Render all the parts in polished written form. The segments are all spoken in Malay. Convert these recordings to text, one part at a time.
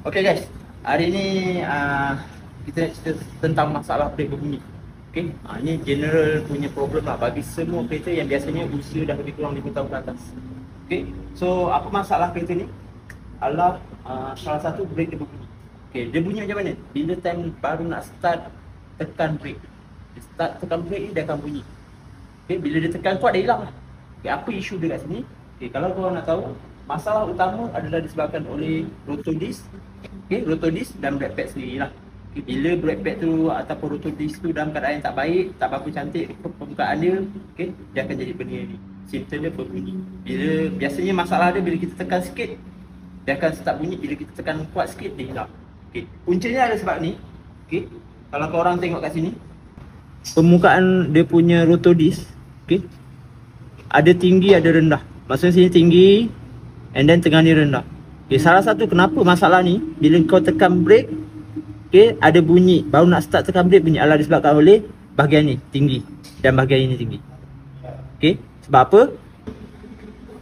Okay guys, hari ni kita nak cerita tentang masalah brake berbunyi. Okay, ini general punya problem lah bagi semua kereta yang biasanya usia dah lebih kurang 5 tahun ke atas. Okay, so apa masalah kereta ni? Adalah salah satu brake dia berbunyi. Okay, dia bunyi macam mana? Bila time baru nak start, tekan brake. Dia start tekan brake ni, dia akan bunyi. Okay, bila dia tekan kuat, dia hilang lah. Okay, apa isu dia kat sini? Okay, kalau korang nak tahu, masalah utama adalah disebabkan oleh rotor disc. Okay, rotor disc dan brake pad sendiri lah. Okay, bila brake pad tu ataupun rotor disc tu dalam keadaan yang tak baik, tak berapa cantik permukaan dia, okay, dia akan jadi benda ni. Simptom dia berbunyi. Biasanya masalah dia bila kita tekan sikit, dia akan start bunyi. Bila kita tekan kuat sikit, dia hilang. Okay, puncanya ada sebab ni. Okay, kalau korang tengok kat sini, permukaan dia punya rotor disc, okay, ada tinggi ada rendah. Maksudnya sini tinggi and then tengah ni rendah. Okay, salah satu kenapa masalah ni, bila kau tekan brake, okay, ada bunyi, baru nak start tekan brake bunyi, adalah disebabkan oleh bahagian ni tinggi dan bahagian ini tinggi. Okay, sebab apa?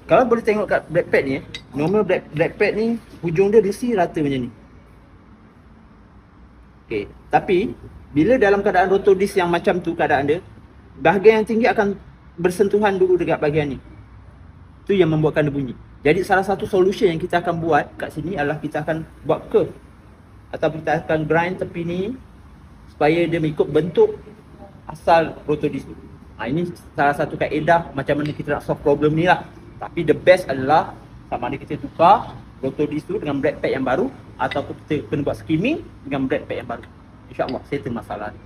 Kalau boleh tengok kat brake pad ni, normal brake pad ni hujung dia mesti rata macam ni. Okay, tapi bila dalam keadaan rotor disc yang macam tu keadaan dia, bahagian yang tinggi akan bersentuhan dulu dekat bahagian ni. Tu yang membuatkan dia bunyi. Jadi salah satu solution yang kita akan buat kat sini adalah kita akan buat curve atau kita akan grind tepi ni supaya dia mengikut bentuk asal rotor disc tu. Ini salah satu kaedah macam mana kita nak solve problem ni lah. Tapi the best adalah sama ada kita tukar rotor disc tu dengan brake pad yang baru ataupun kita kena buat skimming dengan brake pad yang baru. InsyaAllah settle masalah ni.